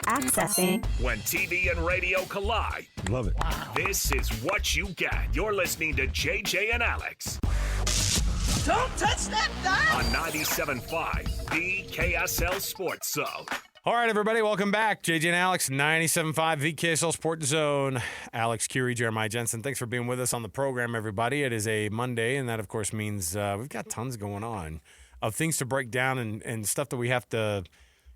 Accessing. When TV and radio collide. Love it. Wow. This is what you get. You're listening to JJ and Alex. Don't touch that dial. On 97.5, the KSL Sports Zone. All right, everybody, welcome back. JJ and Alex, 97.5, the KSL Sports Zone. Alex, Kirry, Jeremiah, Jensen, thanks for being with us on the program, everybody. It is a Monday, and that, of course, means we've got tons going on of things to break down and stuff that we have to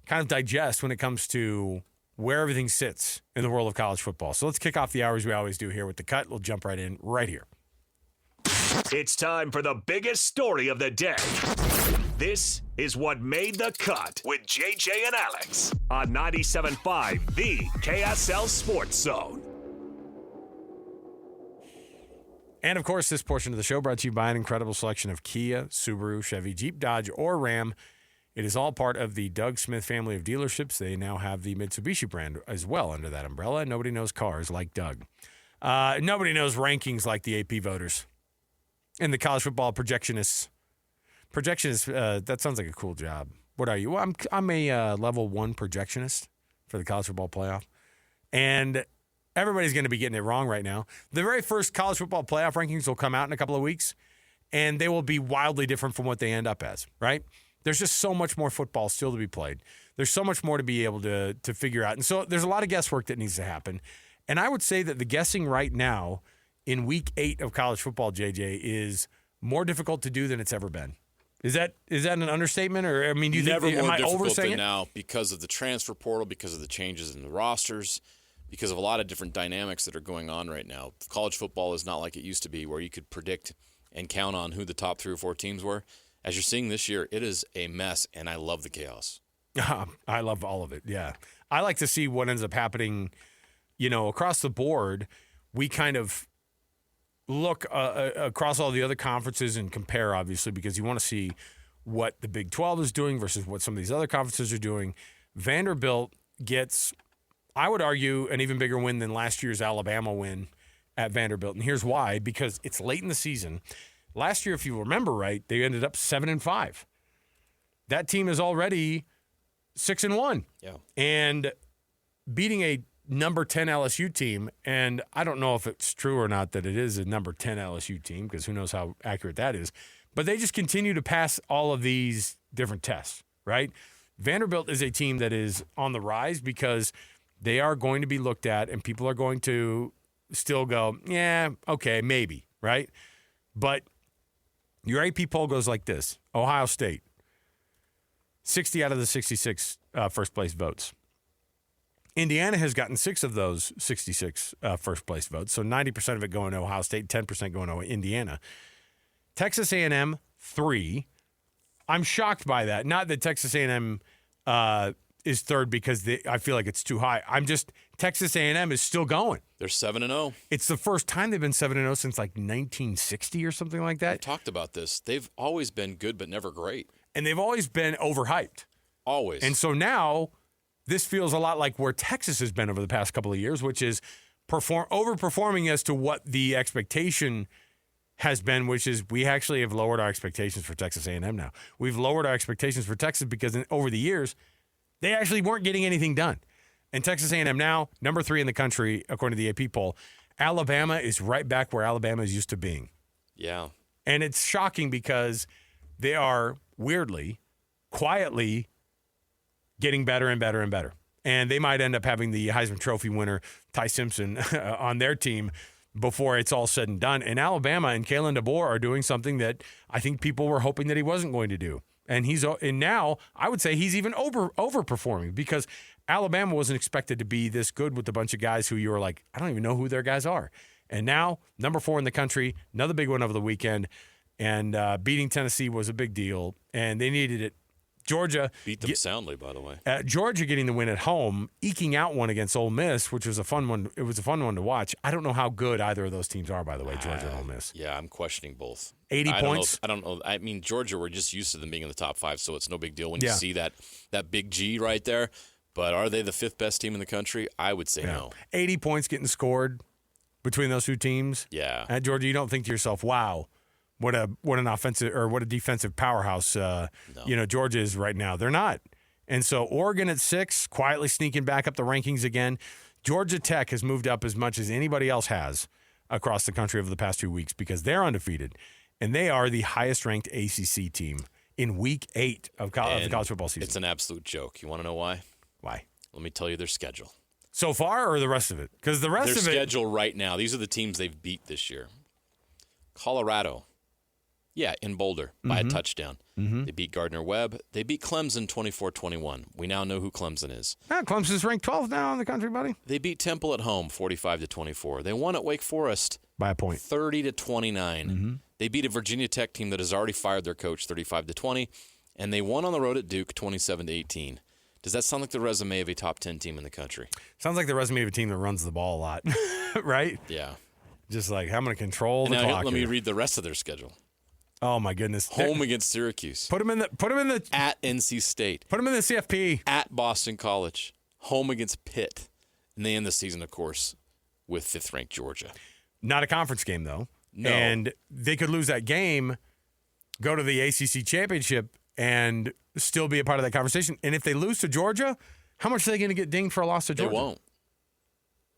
kind of digest when it comes to where everything sits in the world of college football. So let's kick off the hours we always do here with the cut. We'll jump right in right here. It's time for the biggest story of the day. This is what made the cut with JJ and Alex on 97.5, the KSL Sports Zone. And, of course, this portion of the show brought to you by an incredible selection of Kia, Subaru, Chevy, Jeep, Dodge, or Ram. It is all part of the Doug Smith family of dealerships. They now have the Mitsubishi brand as well under that umbrella. Nobody knows cars like Doug. Nobody knows rankings like the AP voters. And the college football projectionists. Projectionist, that sounds like a cool job. What are you? Well, I'm a level 1 projectionist for the college football playoff. And everybody's going to be getting it wrong right now. The very first college football playoff rankings will come out in a couple of weeks, and they will be wildly different from what they end up as, right? There's just so much more football still to be played. There's so much more to be able to figure out. And so there's a lot of guesswork that needs to happen. And I would say that the guessing right now in week 8 of college football, JJ, is more difficult to do than it's ever been. Is that an understatement? Or, I mean, do you Never think, more am I difficult oversaying than it? now because of the transfer portal, because of the changes in the rosters, because of a lot of different dynamics that are going on right now. College football is not like it used to be where you could predict and count on who the top 3 or 4 teams were. As you're seeing this year, it is a mess, and I love the chaos. I love all of it, yeah. I like to see what ends up happening, across the board. We kind of look across all the other conferences and compare, obviously, because you want to see what the Big 12 is doing versus what some of these other conferences are doing. Vanderbilt gets, I would argue, an even bigger win than last year's Alabama win at Vanderbilt. And here's why, because it's late in the season. Last year, if you remember right, they ended up 7-5. That team is already 6-1. Yeah. And beating a number 10 LSU team, and I don't know if it's true or not that it is a number 10 LSU team, because who knows how accurate that is, but they just continue to pass all of these different tests, right? Vanderbilt is a team that is on the rise because they are going to be looked at, and people are going to still go, yeah, okay, maybe, right? But your AP poll goes like this. Ohio State, 60 out of the 66 first-place votes. Indiana has gotten 6 of those 66 first-place votes, so 90% of it going to Ohio State, 10% going to Indiana. Texas A&M, 3. I'm shocked by that. Not that Texas A&M is third because I feel like it's too high. Texas A&M is still going. They're 7-0. It's the first time they've been 7-0 since like 1960 or something like that. We talked about this. They've always been good but never great. And they've always been overhyped. Always. And so now this feels a lot like where Texas has been over the past couple of years, which is overperforming as to what the expectation has been, which is we actually have lowered our expectations for Texas A&M now. We've lowered our expectations for Texas because over the years, they actually weren't getting anything done. And Texas A&M now, number 3 in the country, according to the AP poll. Alabama is right back where Alabama is used to being. Yeah. And it's shocking because they are weirdly, quietly getting better and better and better. And they might end up having the Heisman Trophy winner, Ty Simpson, on their team before it's all said and done. And Alabama and Kalen DeBoer are doing something that I think people were hoping that he wasn't going to do. And now I would say he's even overperforming because Alabama wasn't expected to be this good with a bunch of guys who you were like, I don't even know who their guys are. And now, number 4 in the country, another big one over the weekend. And beating Tennessee was a big deal, and they needed it. Georgia beat them soundly, by the way. Georgia getting the win at home, eking out one against Ole Miss, which was a fun one. It was a fun one to watch. I don't know how good either of those teams are, by the way, Georgia and Ole Miss. Yeah, I'm questioning both. 80 points? I don't know. I mean, Georgia, we're just used to them being in the top 5, so it's no big deal when you see that big G right there. But are they the 5th best team in the country? I would say no. 80 points getting scored between those two teams. Yeah. At Georgia, you don't think to yourself, wow, what an offensive or what a defensive powerhouse Georgia is right now. They're not. And so Oregon at 6, quietly sneaking back up the rankings again. Georgia Tech has moved up as much as anybody else has across the country over the past 2 weeks because they're undefeated. And they are the highest-ranked ACC team in Week 8 of the college football season. It's an absolute joke. You want to know why? Why? Let me tell you their schedule. So far or the rest of it? Because the rest Their of it... schedule right now, these are the teams they've beat this year. Colorado, in Boulder, by a touchdown. They beat Gardner-Webb. They beat Clemson 24-21. We now know who Clemson is. Clemson's ranked 12th now in the country, buddy. They beat Temple at home 45-24. They won at Wake Forest by a point. 30-29. They beat a Virginia Tech team that has already fired their coach 35-20. And they won on the road at Duke 27-18. Does that sound like the resume of a top 10 team in the country? Sounds like the resume of a team that runs the ball a lot, right? Yeah. Just like, I'm going to control the clock. Let me read the rest of their schedule. Oh my goodness! Home against Syracuse. Put them in the at NC State. Put them in the CFP. At Boston College. Home against Pitt. And they end the season, of course, with 5th-ranked Georgia. Not a conference game though. No. And they could lose that game, go to the ACC championship, and still be a part of that conversation. And if they lose to Georgia, how much are they going to get dinged for a loss to Georgia? They won't.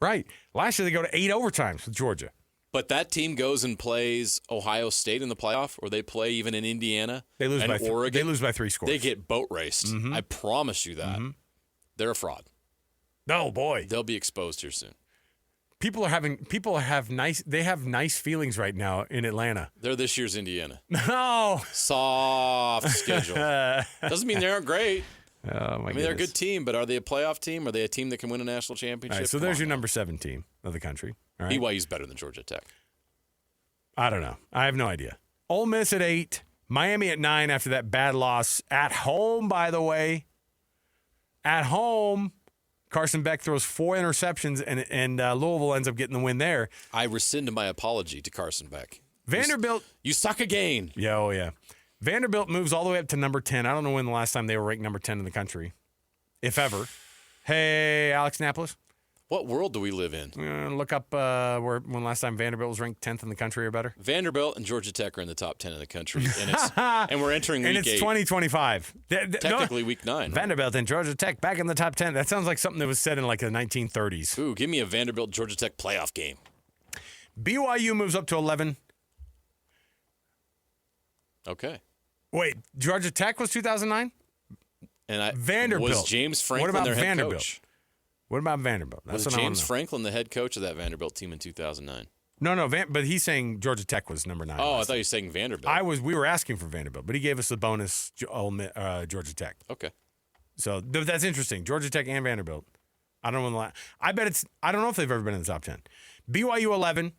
Right. Last year they go to 8 overtimes with Georgia. But that team goes and plays Ohio State in the playoff, or they play even in Indiana and Oregon. They lose by 3 scores. They get boat raced. I promise you that. They're a fraud. Oh boy, they'll be exposed here soon. People have nice feelings right now in Atlanta. They're this year's Indiana. No. Soft schedule. Doesn't mean they aren't great. Oh my they're a good team, but are they a playoff team? Are they a team that can win a national championship? All right, so there's your number 7 team of the country. All right? BYU's better than Georgia Tech. I don't know. I have no idea. Ole Miss at 8, Miami at 9 after that bad loss at home, by the way. At home, Carson Beck throws 4 interceptions, and Louisville ends up getting the win there. I rescind my apology to Carson Beck. Vanderbilt. You suck again. Yeah, oh yeah. Vanderbilt moves all the way up to number 10. I don't know when the last time they were ranked number 10 in the country, if ever. Hey, Alex Napolis. What world do we live in? Look up when last time Vanderbilt was ranked 10th in the country or better. Vanderbilt and Georgia Tech are in the top 10 in the country, and we're entering week 8. And it's 2025. Technically week 9. Vanderbilt and Georgia Tech back in the top 10. That sounds like something that was said in like the 1930s. Ooh, give me a Vanderbilt-Georgia Tech playoff game. BYU moves up to 11. Okay. Wait, Georgia Tech was 2009? And Vanderbilt. Was James Franklin what about their head Vanderbilt? coach? What about Vanderbilt? Was James Franklin the head coach of that Vanderbilt team in 2009? No, but he's saying Georgia Tech was number 9. Oh, I thought you were saying Vanderbilt. We were asking for Vanderbilt, but he gave us the bonus Georgia Tech. Okay. So that's interesting. Georgia Tech and Vanderbilt. I don't know when I don't know if they've ever been in the top 10. BYU 11.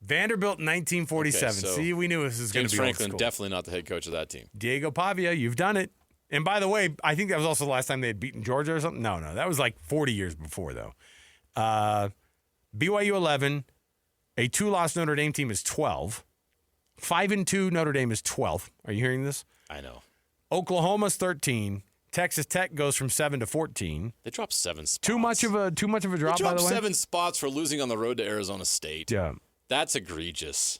Vanderbilt 1947. Okay, so see, we knew this was going to be James Franklin, old school. definitely not the head coach of that team. Diego Pavia, you've done it. And by the way, I think that was also the last time they had beaten Georgia or something. No, that was like 40 years before, though. BYU 11. A 2-loss Notre Dame team is 12. 5-2 Notre Dame is 12th. Are you hearing this? I know. Oklahoma's 13. Texas Tech goes from 7 to 14. They dropped 7 spots. Too much of a drop, they by the way. dropped 7 spots for losing on the road to Arizona State. Yeah. That's egregious.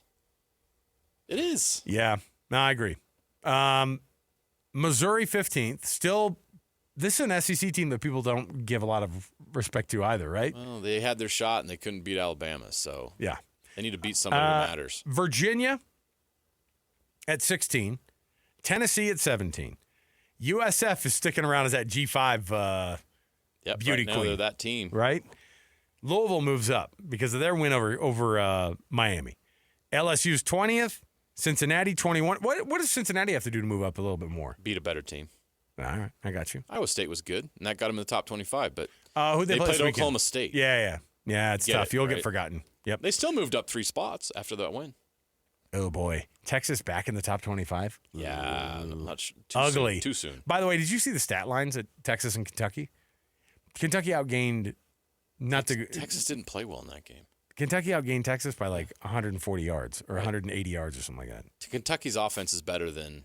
It is. Yeah. No, I agree. Missouri 15th. Still, this is an SEC team that people don't give a lot of respect to either, right? Well, they had their shot and they couldn't beat Alabama, so yeah, they need to beat somebody who matters. Virginia at 16. Tennessee at 17. USF is sticking around as that G5 beauty right now queen. they're that team. Right? Louisville moves up because of their win over Miami. LSU's 20th. Cincinnati 21. What does Cincinnati have to do to move up a little bit more? Beat a better team. All right, I got you. Iowa State was good, and that got them in the top 25, but who they played play Oklahoma State. Yeah, it's tough. You'll get forgotten. Yep. They still moved up 3 spots after that win. Oh, boy. Texas back in the top 25? Yeah. Ugly. Too soon. By the way, did you see the stat lines at Texas and Kentucky? Kentucky outgained Texas didn't play well in that game. Kentucky outgained Texas by like 140 yards or 180 yards or something like that. Kentucky's offense is better than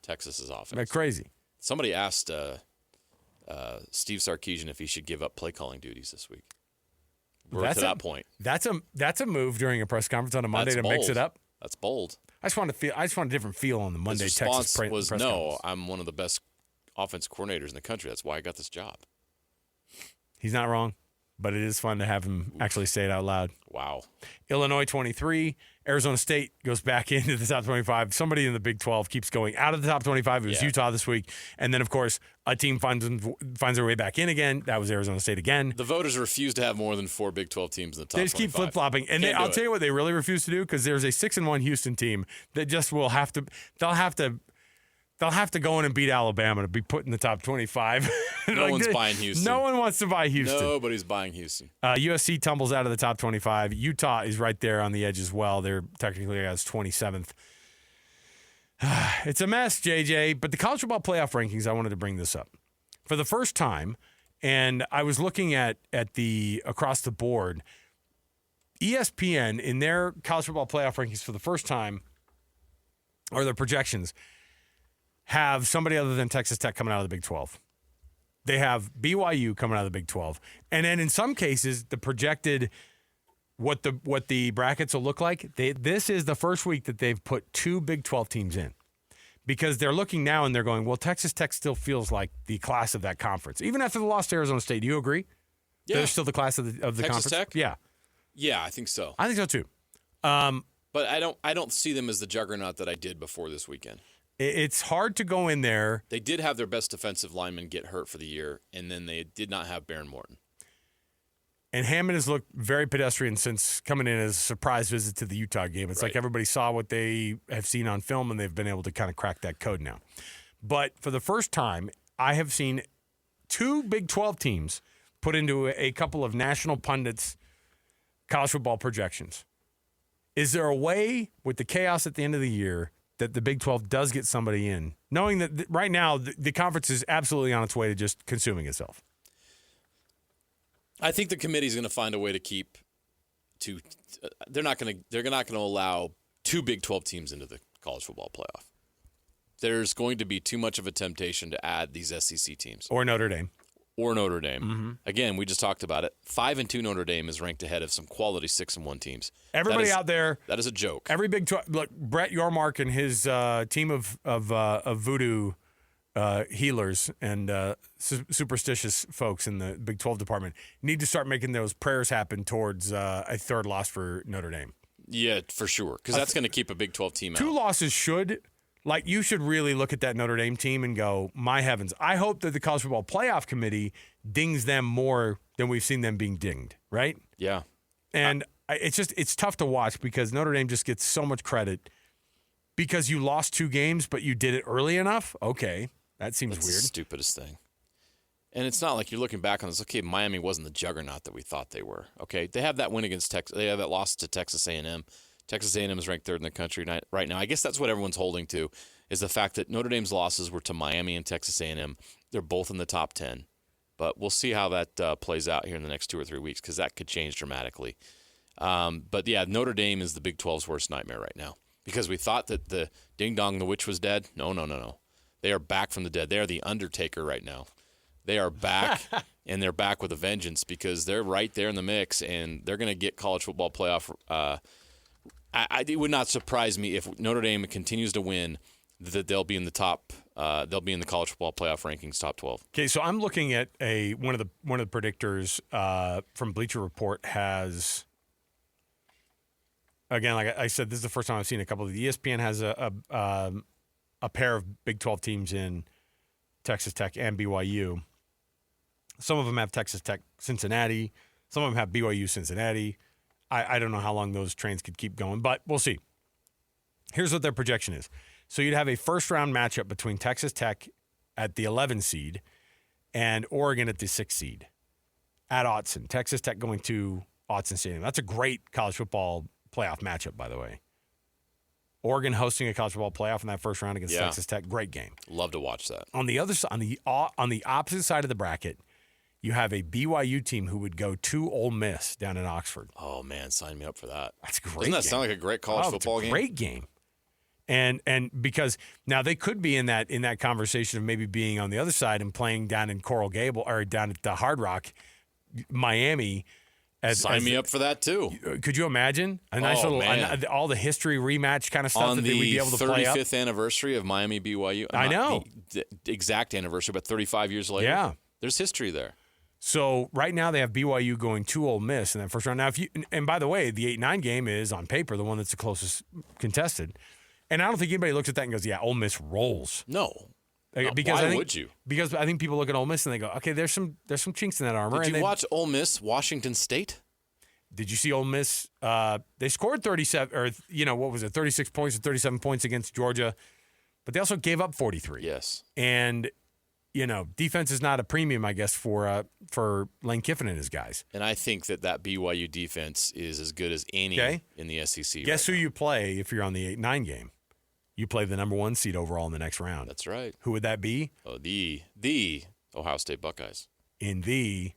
Texas's offense. That's crazy. Somebody asked Steve Sarkisian if he should give up play calling duties this week. We're to that point. That's a move during a press conference on a Monday to mix it up. That's bold. I just want a different feel on the Monday His Texas response was, press no, conference. I'm one of the best offense coordinators in the country. That's why I got this job. He's not wrong, but it is fun to have him actually say it out loud. Wow. Illinois 23, Arizona State goes back into the top 25. Somebody in the Big 12 keeps going out of the top 25. It was Utah this week. And then, of course, a team finds their way back in again. That was Arizona State again. The voters refuse to have more than 4 Big 12 teams in the top 25. They just keep flip-flopping. And I'll tell you what they really refuse to do, because there's a 6-1 Houston team that just will have to – they'll have to go in and beat Alabama to be put in the top 25. No one's buying Houston. No one wants to buy Houston. Nobody's buying Houston. USC tumbles out of the top 25. Utah is right there on the edge as well. They're technically as 27th. It's a mess, JJ. But the college football playoff rankings, I wanted to bring this up. For the first time, and I was looking at the across the board, ESPN in their college football playoff rankings for the first time, or their projections, have somebody other than Texas Tech coming out of the Big 12. They have BYU coming out of the Big 12. And then in some cases, the projected what the brackets will look like, this is the first week that they've put 2 Big 12 teams in. Because they're looking now and they're going, well, Texas Tech still feels like the class of that conference. Even after the loss to Arizona State, do you agree? Yeah. They're still the class of the Texas conference? Tech? Yeah. Yeah, I think so. I think so too. But I don't see them as the juggernaut that I did before this weekend. It's hard to go in there. They did have their best defensive lineman get hurt for the year, and then they did not have Baron Morton. And Hammond has looked very pedestrian since coming in as a surprise visit to the Utah game. It's like everybody saw what they have seen on film, and they've been able to kind of crack that code now. But for the first time, I have seen 2 Big 12 teams put into a couple of national pundits' college football projections. Is there a way, with the chaos at the end of the year, that the Big 12 does get somebody in, knowing that right now the conference is absolutely on its way to just consuming itself? I think the committee's going to find a way to keep they're not going to allow 2 Big 12 teams into the college football playoff. There's going to be too much of a temptation to add these SEC teams. Or Notre Dame. Mm-hmm. Again, we just talked about it. 5-2 Notre Dame is ranked ahead of some quality 6-1 teams. Everybody out there, that is a joke. Every Big 12, look, Brett Yormark and his team of voodoo healers and superstitious folks in the Big 12 department need to start making those prayers happen towards a 3rd loss for Notre Dame. Yeah, for sure, because that's going to keep a Big 12 team out. 2 losses should. Like, you should really look at that Notre Dame team and go, my heavens. I hope that the College Football Playoff Committee dings them more than we've seen them being dinged, right? Yeah. And it's tough to watch because Notre Dame just gets so much credit because you lost 2 games, but you did it early enough. Okay, that seems That's weird. The stupidest thing. And it's not like you're looking back on this, okay, Miami wasn't the juggernaut that we thought they were. Okay, they have that win against Texas. They have that loss to Texas A&M. Texas A&M is ranked 3rd in the country right now. I guess that's what everyone's holding to, is the fact that Notre Dame's losses were to Miami and Texas A&M. They're both in the top 10. But we'll see how that plays out here in the next 2 or 3 weeks, because that could change dramatically. But, yeah, Notre Dame is the Big 12's worst nightmare right now, because we thought that the ding-dong, the witch was dead. No. They are back from the dead. They are the Undertaker right now. They are back, and they're back with a vengeance, because they're right there in the mix, and they're going to get college football playoff. It would not surprise me if Notre Dame continues to win, that they'll be in the top. They'll be in the college football playoff rankings, top 12. Okay, so I'm looking at one of the predictors from Bleacher Report has. Again, like I said, this is the first time I've seen a couple of the ESPN has a pair of Big 12 teams in Texas Tech and BYU. Some of them have Texas Tech, Cincinnati. Some of them have BYU, Cincinnati. I don't know how long those trains could keep going, but we'll see. Here's what their projection is. So you'd have a first-round matchup between Texas Tech at the 11 seed and Oregon at the 6 seed at Autzen. Texas Tech going to Autzen Stadium. That's a great college football playoff matchup, by the way. Oregon hosting a college football playoff in that first round against Texas Tech. Great game. Love to watch that. On the other side, on the opposite side of the bracket, you have a BYU team who would go to Ole Miss down in Oxford. Oh, man, sign me up for that. That's a great Doesn't that game. sound like a great college football game? Great game. And because now they could be in that conversation of maybe being on the other side and playing down in Coral Gable or down at the Hard Rock, Miami, Sign me up for that too. Could you imagine a nice all the history rematch kind of stuff on that we'd be able to play up? On the 35th anniversary of Miami BYU. I know. The exact anniversary, but 35 years later. Yeah. There's history there. So right now they have BYU going to Ole Miss in that first round. Now, and by the way, the 8-9 game is on paper the one that's the closest contested. And I don't think anybody looks at that and goes, "Yeah, Ole Miss rolls." No. Because why would you? Because I think people look at Ole Miss and they go, "Okay, there's some chinks in that armor." Did you watch Ole Miss Washington State? Did you see Ole Miss? They scored 37, or what was it, 36 points or 37 points against Georgia, but they also gave up 43. Yes. And defense is not a premium, I guess, for Lane Kiffin and his guys. And I think that BYU defense is as good as any in the SEC. Guess who you play if you're on the 8-9 game? You play the number 1 seed overall in the next round. That's right. Who would that be? Oh, the Ohio State Buckeyes. In the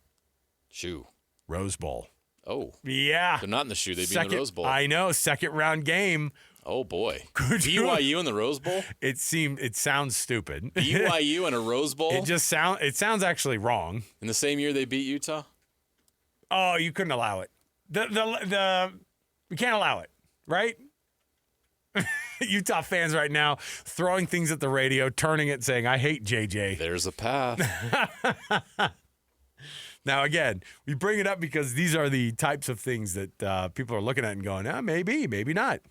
Rose Bowl. Oh. Yeah. They're not in the shoe. They'd be in the Rose Bowl. I know. Second round game. Oh, boy. BYU in the Rose Bowl? It sounds stupid. BYU in a Rose Bowl? It sounds actually wrong. In the same year they beat Utah? Oh, you couldn't allow it. We can't allow it, right? Utah fans right now throwing things at the radio, turning it, saying, "I hate JJ." There's a path. Now, again, we bring it up because these are the types of things that people are looking at and going, maybe, maybe not.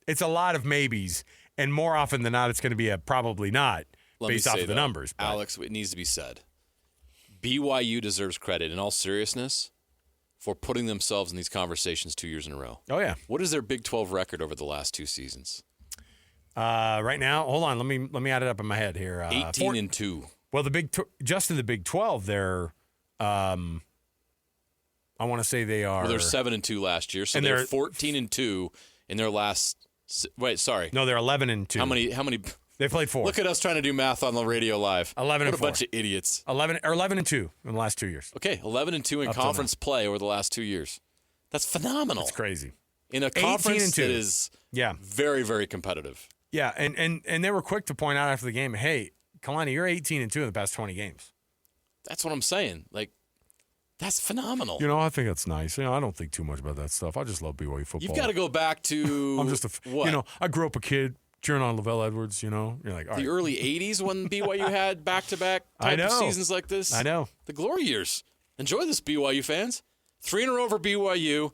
It's a lot of maybes, and more often than not, it's going to be a probably not based off of the numbers. But. Alex, it needs to be said. BYU deserves credit, in all seriousness, for putting themselves in these conversations 2 years in a row. Oh, yeah. What is their Big 12 record over the last 2 seasons? Right now, hold on. Let me add it up in my head here. 18-2. Well, just in the Big 12, they're I want to say they are. Well, they're 7-2 last year, so they're 14-2 in their last. Wait, sorry. No, they're 11-2. How many? They played 4. Look at us trying to do math on the radio live. 11 what and 4. A bunch of idiots. 11-2 in the last 2 years. Okay, 11-2 in conference play over the last 2 years. That's phenomenal. That's crazy. In a conference that is very, very competitive. Yeah, and they were quick to point out after the game, hey, Kalani, you're 18-2 in the past 20 games. That's what I'm saying. Like, that's phenomenal. I think that's nice. I don't think too much about that stuff. I just love BYU football. You've got to go back to. I'm just what? I grew up a kid cheering on Lavelle Edwards. You're like, all right. The early '80s when BYU had back-to-back type of seasons like this. I know. The glory years. Enjoy this, BYU fans. 3 in a row for BYU.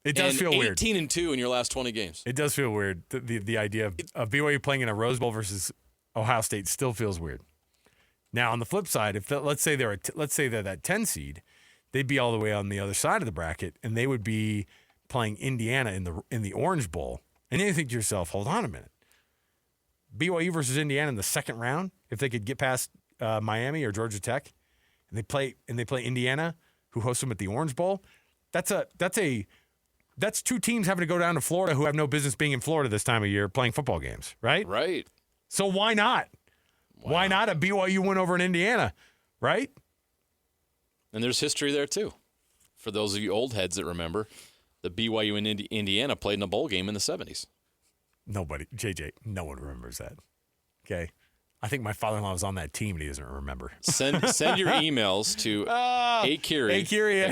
It does feel weird. 18-2 in your last 20 games. It does feel weird. The idea of BYU playing in a Rose Bowl versus Ohio State still feels weird. Now, on the flip side, if let's say they're that 10 seed, they'd be all the way on the other side of the bracket, and they would be playing Indiana in the Orange Bowl. And then you think to yourself, hold on a minute, BYU versus Indiana in the second round, if they could get past Miami or Georgia Tech, and they play Indiana, who hosts them at the Orange Bowl, that's 2 teams having to go down to Florida who have no business being in Florida this time of year playing football games, right? Right. So why not? Wow. Why not a BYU win over in Indiana, right? And there's history there, too. For those of you old heads that remember, the BYU and Indiana played in a bowl game in the 70s. Nobody, JJ, no one remembers that. Okay? I think my father-in-law was on that team and he doesn't remember. Send your emails to Kirry at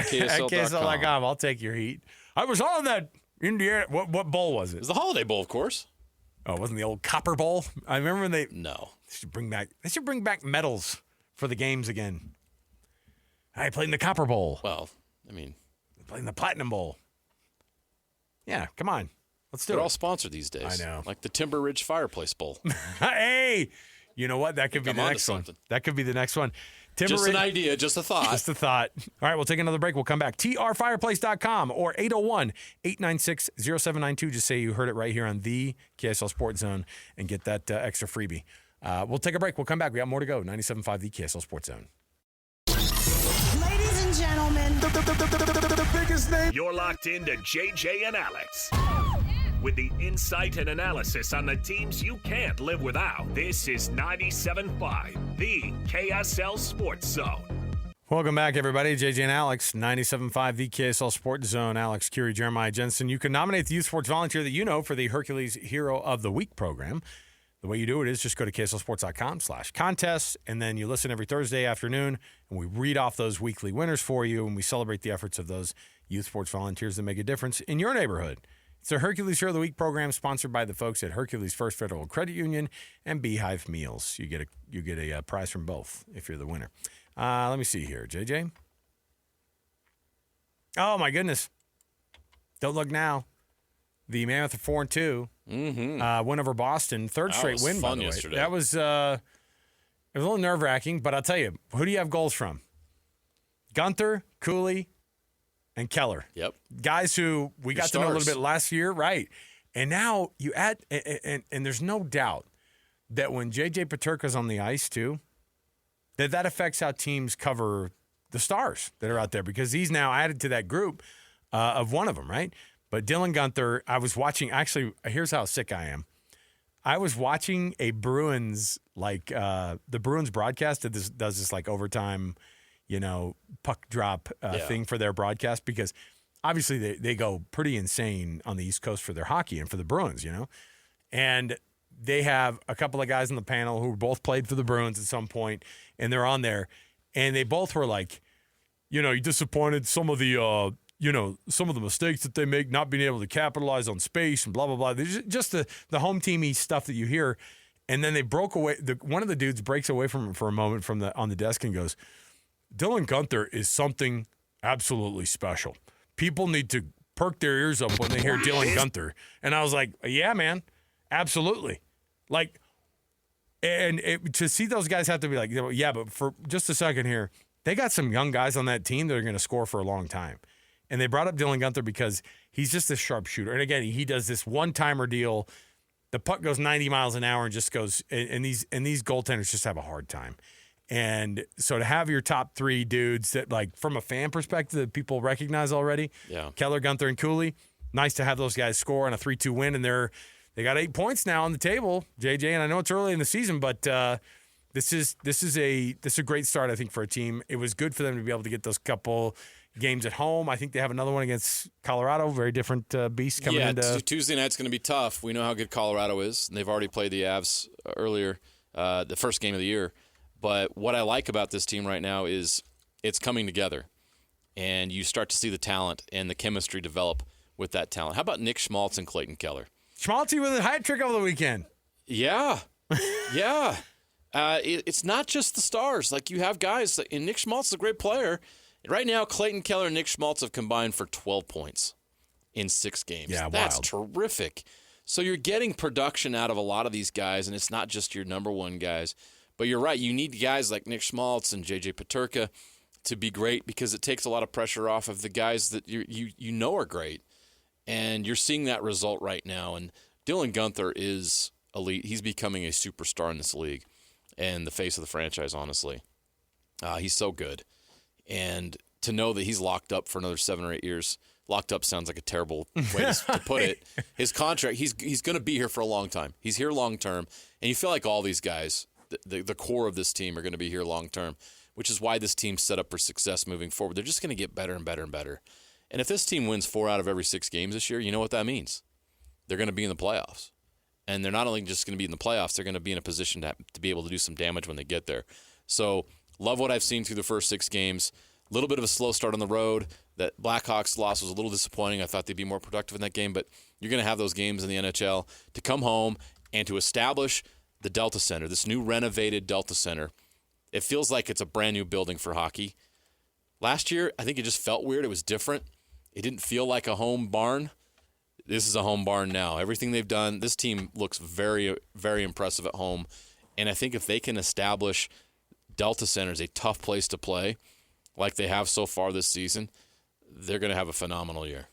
KSL.com. I'll take your heat. I was on that Indiana. What bowl was it? It was the Holiday Bowl, of course. Oh, it wasn't the old Copper Bowl? I remember when they... No. They should bring back medals for the games again. I played in the Copper Bowl. Well, I mean... Played in the Platinum Bowl. Yeah, come on. Let's do it. They're all sponsored these days. I know. Like the Timber Ridge Fireplace Bowl. Hey! You know what? That could be the next one. That could be the next one. Just an idea, just a thought. Just a thought. All right, we'll take another break. We'll come back. trfireplace.com or 801-896-0792. Just say you heard it right here on the KSL Sports Zone and get that extra freebie. We'll take a break. We'll come back. We got more to go. 97.5, the KSL Sports Zone. Ladies and gentlemen, the biggest name. You're locked into JJ and Alex. With the insight and analysis on the teams you can't live without. This is 97.5, the KSL Sports Zone. Welcome back, everybody. JJ and Alex, 97.5, the KSL Sports Zone. Alex, Kirry, Jeremiah, Jensen. You can nominate the youth sports volunteer that you know for the Hercules Hero of the Week program. The way you do it is just go to KSLSports.com/contests, and then you listen every Thursday afternoon, and we read off those weekly winners for you, and we celebrate the efforts of those youth sports volunteers that make a difference in your neighborhood. It's a Hercules Hero of the Week program sponsored by the folks at Hercules First Federal Credit Union and Beehive Meals. You get a prize from both if you're the winner. Let me see here, JJ. Oh my goodness! Don't look now. The Mammoth are 4-2. Mm-hmm. Win over Boston, third straight win. By the way, yesterday. that was it was a little nerve wracking, but I'll tell you, who do you have goals from? Gunther, Cooley, and Keller. Yep. Guys who we got to know a little bit last year, right? And now you add, and there's no doubt that when J.J. Peterka's on the ice too, that affects how teams cover the stars that are out there because he's now added to that group of one of them, right? But Dylan Gunther, I was watching. Actually, here's how sick I am. I was watching a Bruins the Bruins broadcast that does this like overtime, puck drop thing for their broadcast because obviously they go pretty insane on the East Coast for their hockey and for the Bruins, and they have a couple of guys on the panel who both played for the Bruins at some point, and they're on there, and they both were like, you disappointed some of the. Some of the mistakes that they make, not being able to capitalize on space and blah, blah, blah. There's just the home teamy stuff that you hear. And then they broke away. One of the dudes breaks away from him for a moment on the desk and goes, Dylan Gunther is something absolutely special. People need to perk their ears up when they hear Dylan Gunther. And I was like, yeah, man, absolutely. To see those guys have to be like, yeah, but for just a second here, they got some young guys on that team that are going to score for a long time. And they brought up Dylan Gunther because he's just a sharpshooter. And again, he does this one-timer deal. The puck goes 90 miles an hour and just goes. And these goaltenders just have a hard time. And so to have your top three dudes that, from a fan perspective, that people recognize already, Keller, Gunther, and Cooley, nice to have those guys score on a 3-2 win. And they got 8 points now on the table, JJ. And I know it's early in the season, but this is a great start, I think, for a team. It was good for them to be able to get those couple games at home. I think they have another one against Colorado. Very different beast coming into. Tuesday night's going to be tough. We know how good Colorado is, and they've already played the Avs earlier, the first game of the year. But what I like about this team right now is it's coming together, and you start to see the talent and the chemistry develop with that talent. How about Nick Schmaltz and Clayton Keller? Schmaltzy with a hat trick over the weekend. Yeah, yeah. It's not just the stars. You have guys, and Nick Schmaltz is a great player. Right now, Clayton Keller and Nick Schmaltz have combined for 12 points in 6 games. Yeah, that's wild. Terrific. So you're getting production out of a lot of these guys, and it's not just your number one guys. But you're right. You need guys like Nick Schmaltz and J.J. Peterka to be great because it takes a lot of pressure off of the guys that you know are great. And you're seeing that result right now. And Dylan Gunther is elite. He's becoming a superstar in this league and the face of the franchise, honestly. He's so good. And to know that he's locked up for another 7 or 8 years, locked up sounds like a terrible way to put it. His contract, he's going to be here for a long time. He's here long term. And you feel like all these guys, the core of this team, are going to be here long term, which is why this team's set up for success moving forward. They're just going to get better and better and better. And if this team wins 4 out of every 6 games this year, you know what that means? They're going to be in the playoffs. And they're not only just going to be in the playoffs, they're going to be in a position to be able to do some damage when they get there. So love what I've seen through the first 6 games. A little bit of a slow start on the road. That Blackhawks loss was a little disappointing. I thought they'd be more productive in that game, but you're going to have those games in the NHL to come home and to establish the Delta Center, this new renovated Delta Center. It feels like it's a brand new building for hockey. Last year, I think it just felt weird. It was different. It didn't feel like a home barn. This is a home barn now. Everything they've done, this team looks very, very impressive at home. And I think if they can establish Delta Center as a tough place to play, like they have so far this season, they're going to have a phenomenal year.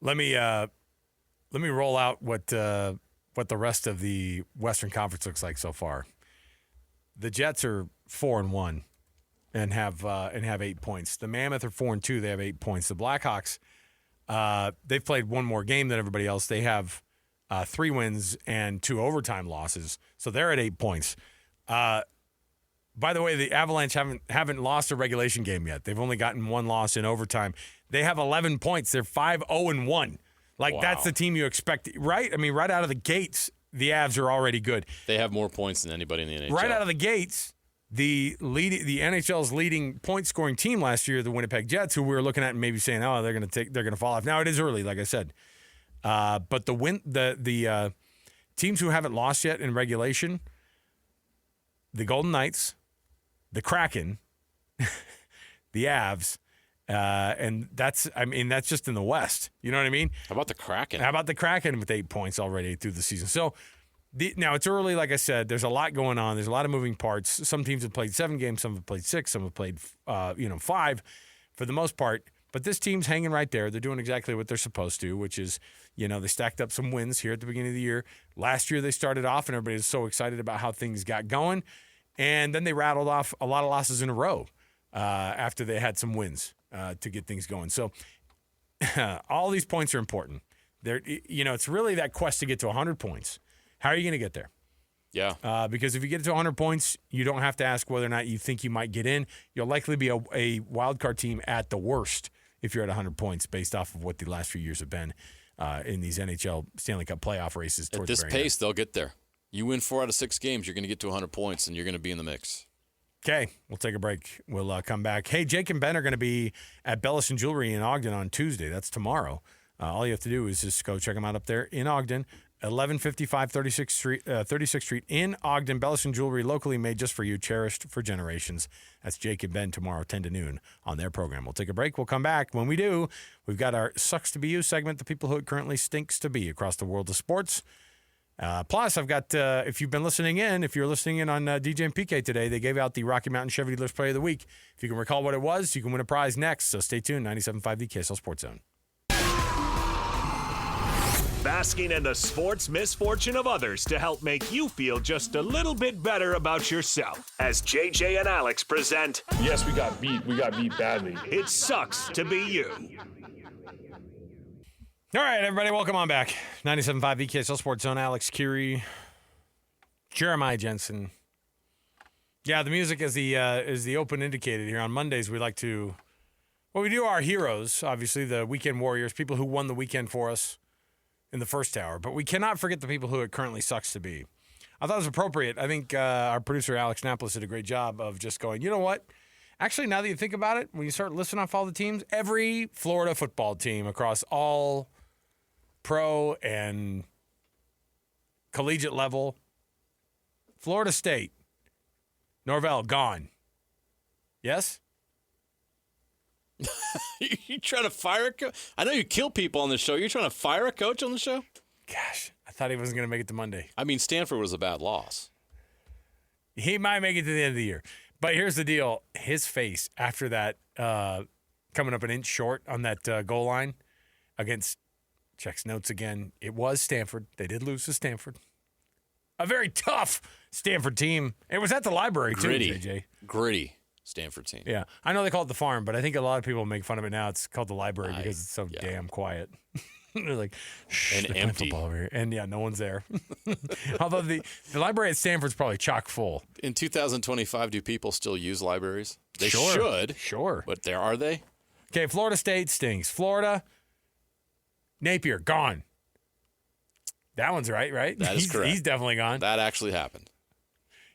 Let me roll out what the rest of the Western Conference looks like so far. The Jets are 4-1 and have 8 points. The Mammoth are 4-2. They have 8 points. The Blackhawks, they've played one more game than everybody else. They have 3 wins and 2 overtime losses, so they're at 8 points. By the way, the Avalanche haven't lost a regulation game yet. They've only gotten 1 loss in overtime. They have 11 points. They're 5-0-1. Wow. That's the team you expect, right? I mean, right out of the gates, the Avs are already good. They have more points than anybody in the NHL. Right out of the gates, the NHL's leading point scoring team last year, the Winnipeg Jets, who we were looking at and maybe saying, oh, they're going to fall off. Now it is early, like I said, but the teams who haven't lost yet in regulation, the Golden Knights, the Kraken, the Avs, and that's just in the West. You know what I mean? How about the Kraken? How about the Kraken with 8 points already through the season? So now it's early, like I said. There's a lot going on. There's a lot of moving parts. Some teams have played 7 games. Some have played 6. Some have played 5 for the most part. But this team's hanging right there. They're doing exactly what they're supposed to, which is, they stacked up some wins here at the beginning of the year. Last year they started off, and everybody was so excited about how things got going. And then they rattled off a lot of losses in a row after they had some wins to get things going. So all these points are important. It's really that quest to get to 100 points. How are you going to get there? Yeah. Because if you get to 100 points, you don't have to ask whether or not you think you might get in. You'll likely be a wild card team at the worst if you're at 100 points based off of what the last few years have been in these NHL Stanley Cup playoff races. At this pace, they'll get there. You win 4 out of 6 games, you're going to get to 100 points, and you're going to be in the mix. Okay, we'll take a break. We'll come back. Hey, Jake and Ben are going to be at Bellison Jewelry in Ogden on Tuesday. That's tomorrow. All you have to do is just go check them out up there in Ogden, 1155 36th Street in Ogden. Bellison Jewelry, locally made just for you, cherished for generations. That's Jake and Ben tomorrow, 10 to noon on their program. We'll take a break. We'll come back. When we do, we've got our Sucks to Be You segment, the people who it currently stinks to be across the world of sports. Plus, I've got, if you're listening in on DJ and PK today, they gave out the Rocky Mountain Chevy Dealers Player of the Week. If you can recall what it was, you can win a prize next. So stay tuned. 97.5 the KSL Sports Zone. Basking in the sports misfortune of others to help make you feel just a little bit better about yourself. As JJ and Alex present, yes, we got beat. We got beat badly. It Sucks to Be You. All right, everybody, welcome on back. 97.5 VKSL Sports Zone. Alex Kirry, Jeremiah Jensen. Yeah, the music is the open indicated here. On Mondays, we do our heroes, obviously, the weekend warriors, people who won the weekend for us in the first hour. But we cannot forget the people who it currently sucks to be. I thought it was appropriate. I think our producer, Alex Napolis, did a great job of just going, you know what? Actually, now that you think about it, when you start listing off all the teams, every Florida football team across all pro and collegiate level, Florida State, Norvell, gone. Yes? You trying to fire a coach? I know you kill people on the show. You're trying to fire a coach on the show? Gosh, I thought he wasn't going to make it to Monday. I mean, Stanford was a bad loss. He might make it to the end of the year. But here's the deal. His face after that, coming up an inch short on that goal line against, checks notes again, it was Stanford. They did lose to Stanford. A very tough Stanford team. It was at the library, Gritty. too, JJ. Gritty Stanford team. Yeah. I know they call it the farm, but I think a lot of people make fun of it now. It's called the library because it's so yeah. damn quiet. They're like, shh, And they're playing empty. football over here. And, no one's there. Although the library at Stanford's probably chock full. In 2025, do people still use libraries? They Sure. should. Sure. But are they? Okay, Florida State stinks. Florida, Napier, gone. That one's right? That is correct. He's definitely gone. That actually happened.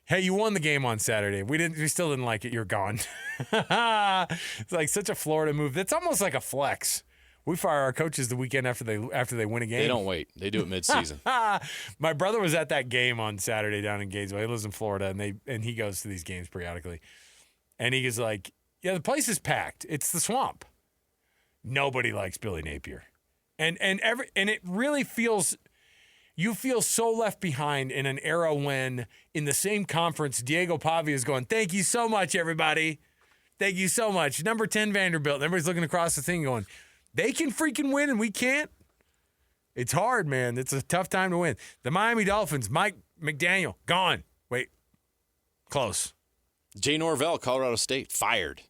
Hey, you won the game on Saturday. We still didn't like it. You're gone. It's like such a Florida move. That's almost like a flex. We fire our coaches the weekend after they win a game. They don't wait. They do it mid-season. My brother was at that game on Saturday down in Gainesville. He lives in Florida, and he goes to these games periodically. And he is like, yeah, the place is packed. It's the swamp. Nobody likes Billy Napier. And it really feels, you feel so left behind in an era when in the same conference, Diego Pavia is going, thank you so much, everybody. Thank you so much. Number 10 Vanderbilt. And everybody's looking across the thing going, they can freaking win and we can't. It's hard, man. It's a tough time to win. The Miami Dolphins, Mike McDaniel, gone. Wait, close. Jay Norvell, Colorado State, fired.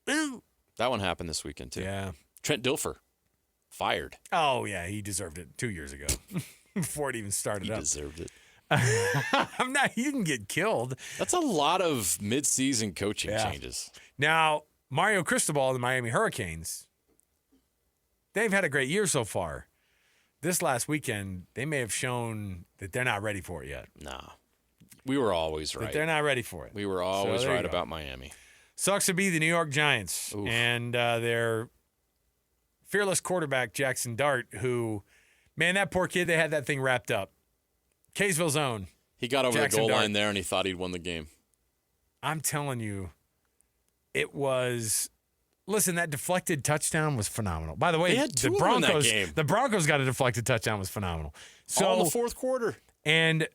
Ooh. That one happened this weekend, too. Yeah. Trent Dilfer, fired. Oh, yeah, he deserved it 2 years ago before it even started He up. deserved it. He didn't get killed. That's a lot of mid-season coaching Yeah. changes. Now, Mario Cristobal and the Miami Hurricanes, they've had a great year so far. this last weekend, they may have shown that they're not ready for it yet. Nah. We were always right. That they're not ready for it. We were always right go. about Miami. Sucks to be the New York Giants. Oof. And their fearless quarterback, Jackson Dart, who, man, that poor kid, they had that thing wrapped up. Kaysville's own. He got over Jackson the goal Dart. line there, and he thought he'd won the game. I'm telling you, it was. Listen, that deflected touchdown was phenomenal. By the way, They had two the of them in that Broncos, game. the Broncos got a deflected touchdown was phenomenal. So All in the fourth quarter. And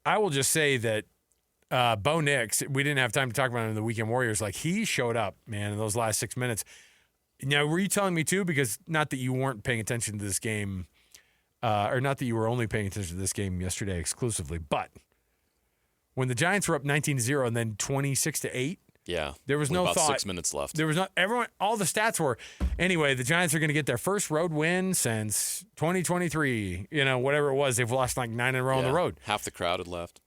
I will just say that Bo Nix, we didn't have time to talk about him in the Weekend Warriors. Like, he showed up, man, in those last 6 minutes. Now, were you telling me too? Because not that you weren't paying attention to this game, or not that you were only paying attention to this game yesterday exclusively, but when the Giants were up 19-0 and then 26-8, Yeah. there was with no about thought. 6 minutes left. There was not everyone. All the stats were anyway. The Giants are going to get their first road win since 2023. You know, whatever it was, they've lost like 9 in a row on the road. Half the crowd had left.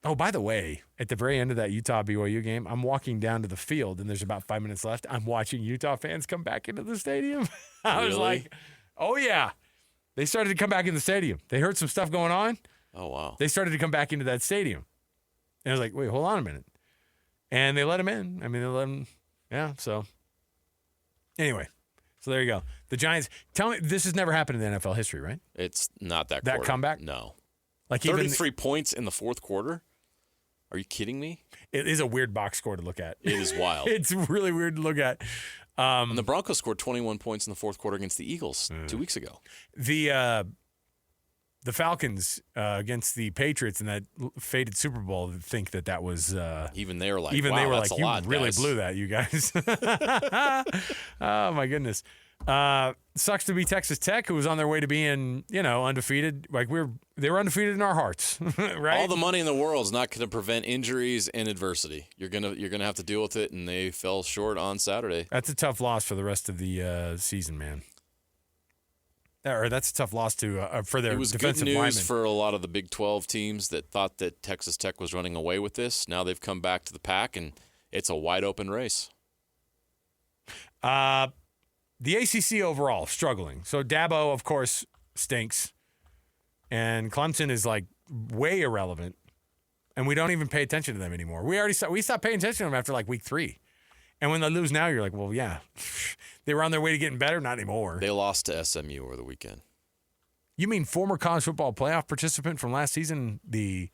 Oh, by the way, at the very end of that Utah BYU game, I'm walking down to the field and there's about 5 minutes left. I'm watching Utah fans come back into the stadium. I was Really? like, oh yeah, they started to come back in the stadium. They heard some stuff going on. Oh, wow. They started to come back into that stadium. And I was like, wait, hold on a minute. And they let him in. I mean, they let him, yeah, so. Anyway, so there you go. The Giants, tell me, this has never happened in NFL history, right? It's not that That quarter. comeback? No. Like even 33 points in the fourth quarter? Are you kidding me? it is a weird box score to look at. It is wild. It's really weird to look at. And the Broncos scored 21 points in the fourth quarter against the Eagles 2 weeks ago. The Falcons against the Patriots in that faded Super Bowl think that was Even they were like, even wow, they were that's like, a you lot, really guys. blew that, you guys. Oh my goodness. Sucks to be Texas Tech, who was on their way to being, undefeated. Like they were undefeated in our hearts, right? All the money in the world is not going to prevent injuries and adversity. You're gonna have to deal with it, and they fell short on Saturday. That's a tough loss for the rest of the season, man. Or that's a tough loss for their It was good defensive news linemen. for a lot of the Big 12 teams that thought that Texas Tech was running away with this. Now they've come back to the pack, and it's a wide open race. The ACC overall struggling. So Dabo, of course, stinks, and Clemson is like way irrelevant, and we don't even pay attention to them anymore. We stopped paying attention to them after like week 3, and when they lose now, you're like, well, yeah, they were on their way to getting better, not anymore. They lost to SMU over the weekend. You mean former college football playoff participant from last season, the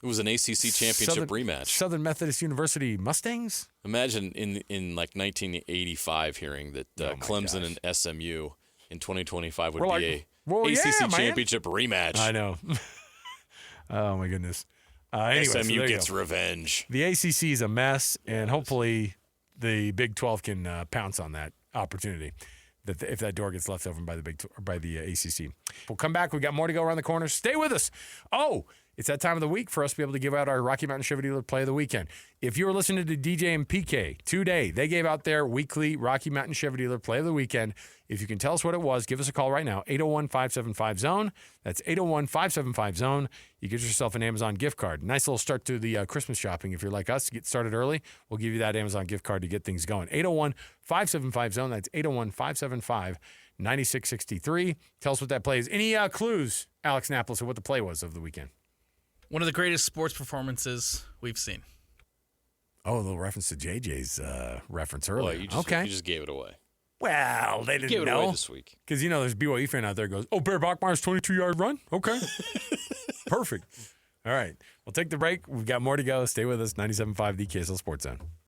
It was an ACC championship rematch. Southern Methodist University Mustangs? Imagine in like 1985 hearing that Clemson and SMU in 2025 would be ACC championship rematch. I know. Oh, my goodness. Anyway, so SMU there you gets go. revenge. The ACC is a mess, and hopefully the Big 12 can pounce on that opportunity if that door gets left open by the ACC. We'll come back. We've got more to go around the corner. Stay with us. Oh, it's that time of the week for us to be able to give out our Rocky Mountain Chevy Dealer Play of the Weekend. If you were listening to DJ and PK today, they gave out their weekly Rocky Mountain Chevy Dealer Play of the Weekend. If you can tell us what it was, give us a call right now, 801-575-ZONE. That's 801-575-ZONE. You get yourself an Amazon gift card. Nice little start to the Christmas shopping. If you're like us, get started early, we'll give you that Amazon gift card to get things going. 801-575-ZONE. That's 801-575-9663. Tell us what that play is. Any clues, Alex Napolis, of what the play was of the weekend? One of the greatest sports performances we've seen. Oh, a little reference to JJ's reference Boy, earlier. you just Okay. gave it away. Well, they Gave didn't it away know. this week. Because, there's BYU fan out there goes, oh, Bear Bachmeier's 22-yard run? Okay. Perfect. All right. We'll take the break. We've got more to go. Stay with us. 97.5, the KSL Sports Zone.